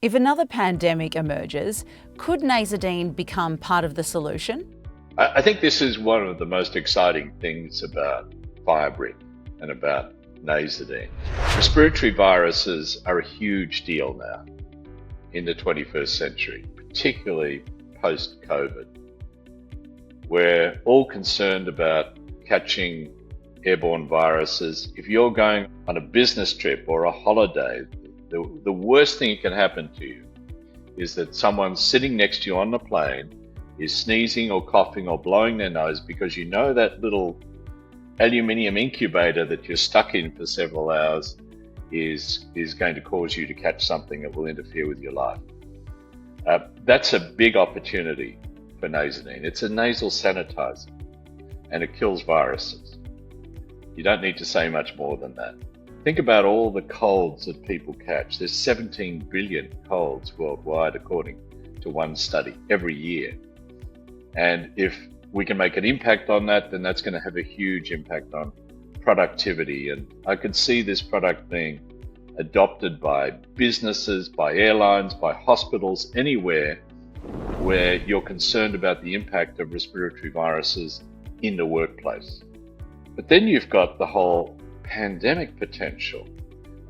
If another pandemic emerges, could Nasodine become part of the solution? I think this is one of the most exciting things about Firebrick and about Nasodine. Respiratory viruses are a huge deal now in the 21st century, particularly post-COVID. We're all concerned about catching airborne viruses. If you're going on a business trip or a holiday, the worst thing that can happen to you is that someone sitting next to you on the plane is sneezing or coughing or blowing their nose because you know that little aluminium incubator that you're stuck in for several hours is going to cause you to catch something that will interfere with your life. That's a big opportunity for Nasodine. It's a nasal sanitizer and it kills viruses. You don't need to say much more than that. Think about all the colds that people catch. There's 17 billion colds worldwide, according to one study, every year. And if we can make an impact on that, then that's going to have a huge impact on productivity. And I could see this product being adopted by businesses, by airlines, by hospitals, anywhere where you're concerned about the impact of respiratory viruses in the workplace. But then you've got the whole pandemic potential,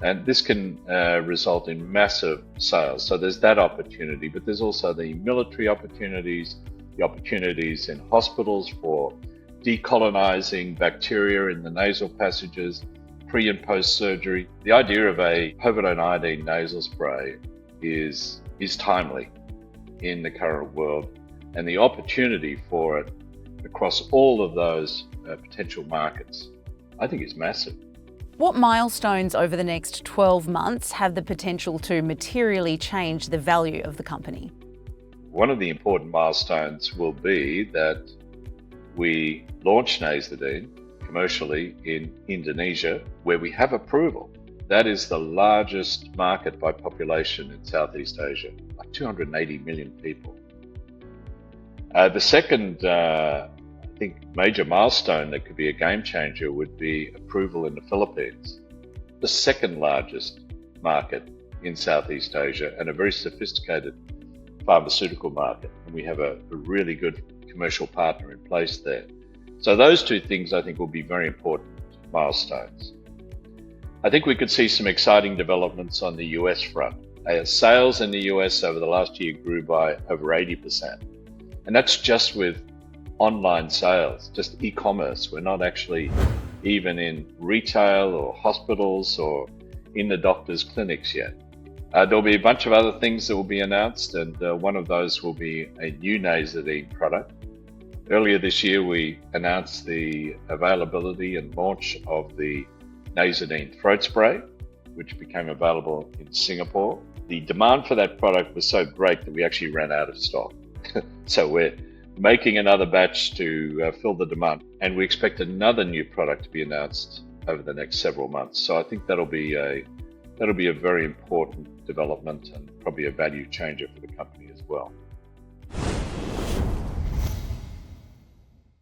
and this can result in massive sales. So there's that opportunity, but there's also the military opportunities, the opportunities in hospitals for decolonizing bacteria in the nasal passages, pre and post surgery. The idea of a povidone iodine nasal spray is timely in the current world, and the opportunity for it across all of those potential markets, I think, is massive. What milestones over the next 12 months have the potential to materially change the value of the company? One of the important milestones will be that we launch Nasodine commercially in Indonesia, where we have approval. That is the largest market by population in Southeast Asia, like 280 million people. The second, I think, major milestone that could be a game changer would be approval in the Philippines, the second largest market in Southeast Asia and a very sophisticated pharmaceutical market. And we have a really good commercial partner in place there. So those two things, I think, will be very important milestones. I think we could see some exciting developments on the US front. Sales in the US over the last year grew by over 80%. And that's just with online sales, just e-commerce. We're not actually even in retail or hospitals or in the doctor's clinics yet. There'll be a bunch of other things that will be announced, and one of those will be a new Nasodine product. Earlier this year, we announced the availability and launch of the Nasodine throat spray, which became available in Singapore. The demand for that product was so great that we actually ran out of stock. So we're making another batch to fill the demand, and we expect another new product to be announced over the next several months. So I think that'll be a very important development and probably a value changer for the company as well.